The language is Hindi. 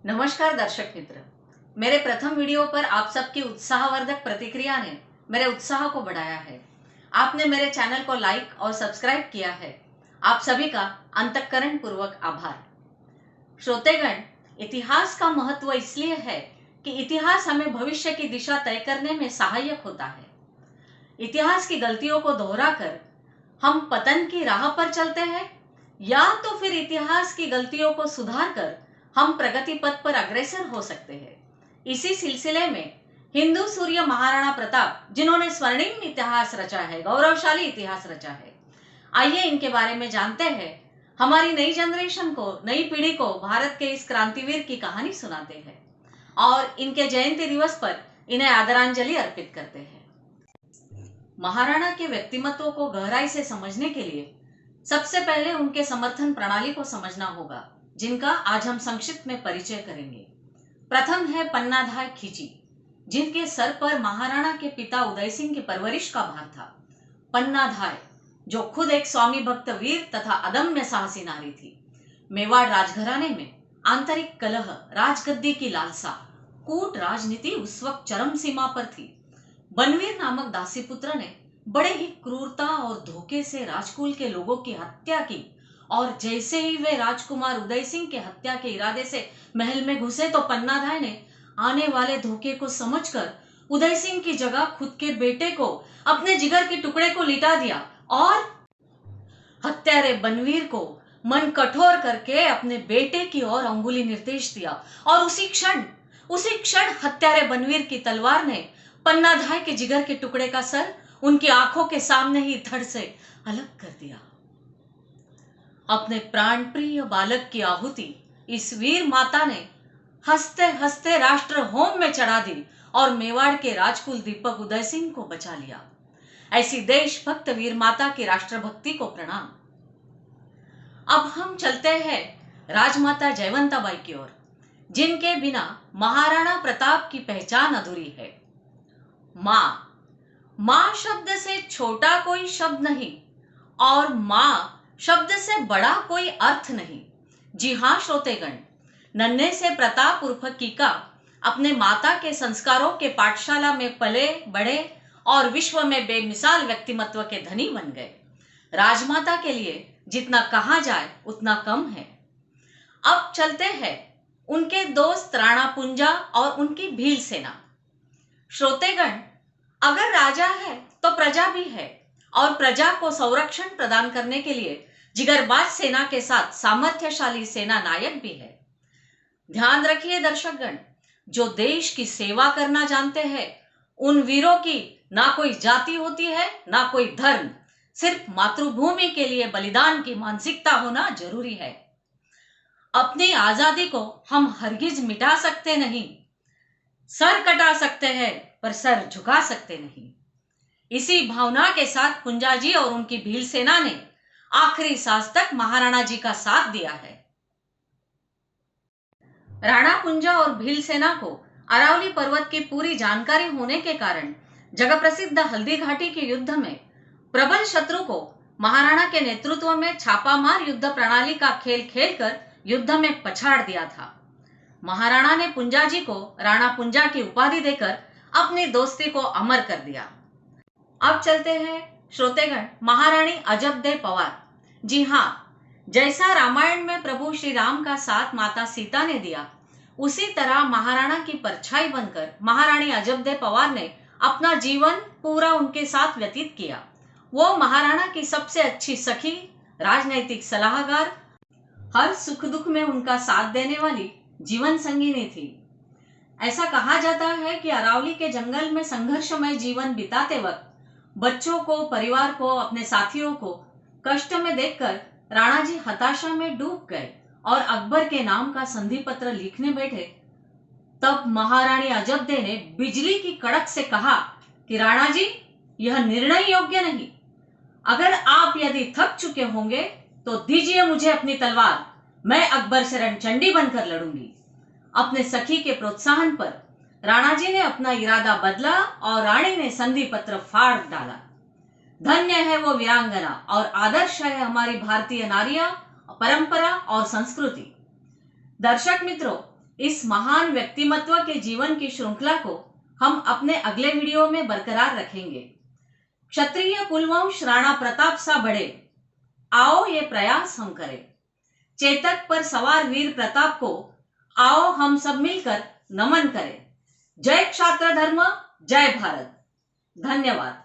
नमस्कार दर्शक मित्र, मेरे प्रथम वीडियो पर आप सबकी उत्साहवर्धक प्रतिक्रिया ने मेरे उत्साह को बढ़ाया है। आपने मेरे चैनल को लाइक और सब्सक्राइब किया है। आप सभी का अंतःकरण पूर्वक आभार। श्रोतेगण, इतिहास का महत्व इसलिए है कि इतिहास हमें भविष्य की दिशा तय करने में सहायक होता है। इतिहास की गलतियों को दोहराकर हम पतन की राह पर चलते हैं, या तो फिर इतिहास की गलतियों को सुधार कर हम प्रगति पथ पर अग्रसर हो सकते हैं। इसी सिलसिले में हिंदू सूर्य महाराणा प्रताप, जिन्होंने स्वर्णिम इतिहास रचा है, गौरवशाली इतिहास रचा है, आइए इनके बारे में जानते हैं। हमारी नई जनरेशन को, नई पीढ़ी को भारत के इस क्रांतिवीर की कहानी सुनाते हैं और इनके जयंती दिवस पर इन्हें आदरांजलि अर्पित करते हैं। महाराणा के व्यक्तिमत्व को गहराई से समझने के लिए सबसे पहले उनके समर्थन प्रणाली को समझना होगा, जिनका आज हम संक्षिप्त में परिचय करेंगे। प्रथम है पन्नाधाय खिची, जिनके सर पर महाराणा के पिता उदय सिंह की परवरिश का भार था। पन्नाधाय, जो खुद एक स्वामी भक्त वीर तथा अदम्य साहसी नारी थी। मेवाड़ राजघराने में आंतरिक कलह, राजगद्दी की लालसा, कूट राजनीति उस वक्त चरम सीमा पर थी। बनवीर नामक दासीपुत्र ने बड़े ही क्रूरता और धोखे से राजकुल के लोगों की हत्या की, और जैसे ही वे राजकुमार उदय सिंह के हत्या के इरादे से महल में घुसे तो पन्नाधाय ने आने वाले धोखे को समझकर उदय सिंह की जगह खुद के बेटे को, अपने जिगर के टुकड़े को लिटा दिया और हत्यारे बनवीर को मन कठोर करके अपने बेटे की ओर अंगुली निर्देश दिया। और उसी क्षण हत्यारे बनवीर की तलवार ने पन्नाधाय के जिगर के टुकड़े का सर उनकी आंखों के सामने ही धड़ से अलग कर दिया। अपने प्राण प्रिय बालक की आहुति इस वीर माता ने हंसते हंसते राष्ट्र होम में चढ़ा दी और मेवाड़ के राजकुल दीपक उदय सिंह को बचा लिया। ऐसी देशभक्त वीर माता की राष्ट्रभक्ति को प्रणाम। अब हम चलते हैं राजमाता जयवंताबाई की ओर, जिनके बिना महाराणा प्रताप की पहचान अधूरी है। मां शब्द से छोटा कोई शब्द नहीं और मां शब्द से बड़ा कोई अर्थ नहीं। जी हाँ श्रोतेगण, नन्हे से प्रताप उर्फ कीका अपने माता के संस्कारों के पाठशाला में पले बढ़े और विश्व में बेमिसाल व्यक्तिमत्व के धनी बन गए। राजमाता के लिए जितना कहा जाए उतना कम है। अब चलते हैं उनके दोस्त राणा पुंजा और उनकी भील सेना। श्रोतेगण, अगर राजा है तो प्रजा भी है, और प्रजा को संरक्षण प्रदान करने के लिए जिगरबाज सेना के साथ सामर्थ्यशाली सेना नायक भी है। ध्यान रखिए दर्शकगण, जो देश की सेवा करना जानते हैं उन वीरों की ना कोई जाति होती है, ना कोई धर्म, सिर्फ मातृभूमि के लिए बलिदान की मानसिकता होना जरूरी है। अपनी आजादी को हम हरगिज मिटा सकते नहीं, सर कटा सकते हैं पर सर झुका सकते नहीं। इसी भावना के साथ पुंजा जी और उनकी भील सेना ने आखिरी सांस तक महाराणा जी का साथ दिया है। राणा पुंजा और भील सेना को अरावली पर्वत की पूरी जानकारी होने के कारण जगह प्रसिद्ध हल्दी घाटी के युद्ध में प्रबल शत्रु को महाराणा के नेतृत्व में छापामार युद्ध प्रणाली का खेल खेलकर युद्ध में पछाड़ दिया था। महाराणा ने पुंजा जी को राणा पुंजा की उपाधि देकर अपनी दोस्ती को अमर कर दिया। अब चलते हैं श्रोतेगण महारानी अजबदे पवार। जी हाँ, जैसा रामायण में प्रभु श्री राम का साथ माता सीता ने दिया, उसी तरह महाराणा की परछाई बनकर महारानी अजबदे पवार ने अपना जीवन पूरा उनके साथ व्यतीत किया। वो महाराणा की सबसे अच्छी सखी, राजनैतिक सलाहकार, हर सुख दुख में उनका साथ देने वाली जीवन संगिनी थी। ऐसा कहा जाता है कि अरावली के जंगल में संघर्षमय जीवन बिताते वक्त बच्चों को, परिवार को, अपने साथियों को कष्ट में देखकर राणा जी हताशा में डूब गए और अकबर के नाम का संधि पत्र लिखने बैठे। तब महारानी अजबदे ने बिजली की कड़क से कहा कि राणा जी, यह निर्णय योग्य नहीं। अगर आप यदि थक चुके होंगे तो दीजिए मुझे अपनी तलवार, मैं अकबर से रणचंडी बनकर लड़ूंगी। अपने सखी के प्रोत्साहन पर राणा जी ने अपना इरादा बदला और रानी ने संधि पत्र फाड़ डाला। धन्य है वो वीरांगना और आदर्श है हमारी भारतीय नारियां, परंपरा और संस्कृति। दर्शक मित्रों, इस महान व्यक्तिमत्व के जीवन की श्रृंखला को हम अपने अगले वीडियो में बरकरार रखेंगे। क्षत्रिय कुलवंश राणा प्रताप सा बढ़े, आओ ये प्रयास हम करें। चेतक पर सवार वीर प्रताप को आओ हम सब मिलकर नमन करें। जय क्षात्र धर्म, जय भारत। धन्यवाद।